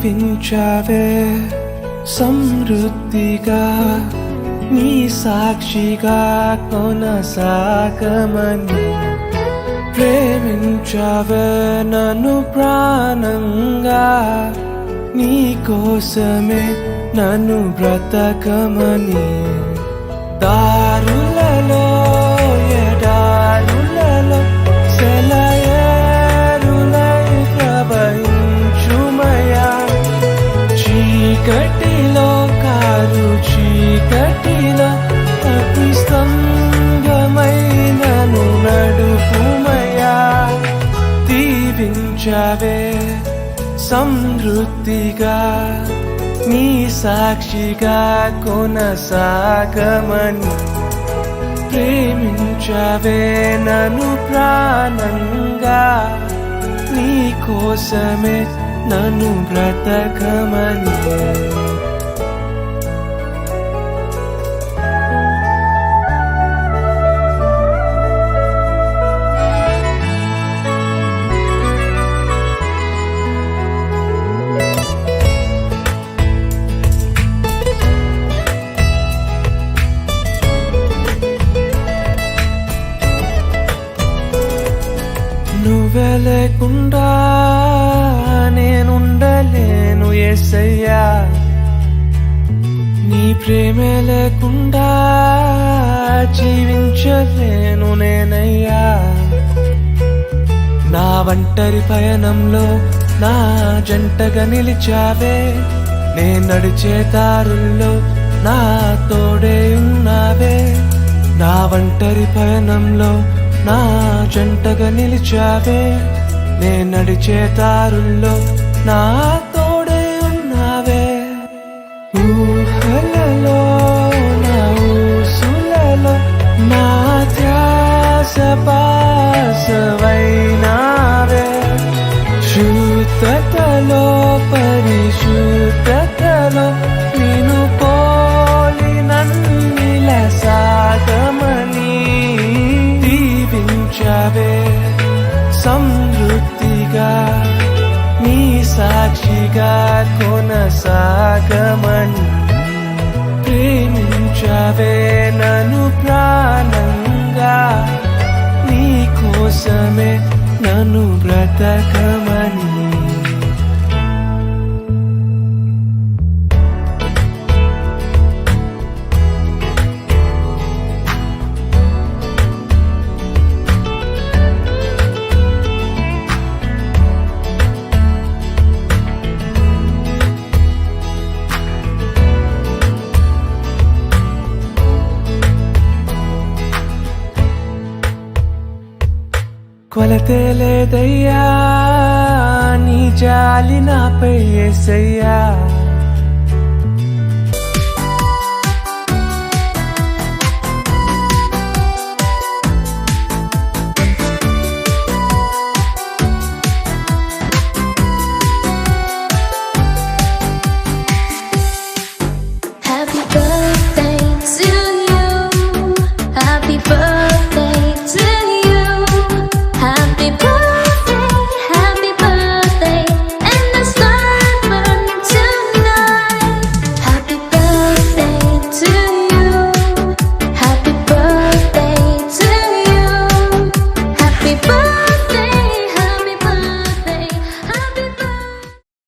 దీవించావే సమృద్ధిగా నీ సాక్షిగా కొనసాగమని ప్రేమించావే నన్ను ప్రాణంగా నీ కోసమే నన్ను బ్రతకమని దారులలో ఎడారులలో సెలయేరులై ప్రవహించుమయా చీకటిలో కారు చీకటిలో అతి స్తంభమై నన్ను నడుపుమయా దీవించావే సమృద్ధిగా నీ సాక్షిగా కొనసాగమని ప్రేమించావే నన్ను ప్రాణంగా నీ కోసమే నన్ను బ్రతకమని నువ్వే లేకుండా నేనుండలేను యేసయ్యా నీ ప్రేమే లేకుండా జీవించలేను నేనయ్యా నా ఒంటరి పయనంలో నా జంటగా నిలిచావే నే నడిచే దారుల్లో నా తోడే ఉన్నావే నా ఒంటరి పయనంలో నా జంటగా నిలిచావే నే నడిచే దారుల్లో నా తోడే ఉన్నావే ఊహలలో నా ఊసులలో నా ధ్యాస పాసవైనావే శుద్ధతలో పరిశుద్ధతలో నిన్ను పోలి నన్నిల సాగమని దీవించావే సమృద్ధిగా నీ సాక్షిగా కొనసాగమని ప్రేమించావే నన్ను ప్రాణంగా నీ కోసమే నన్ను బ్రతకమని కొలతే లేదయ్యా నీ జాలి నాపై యేసయ్యా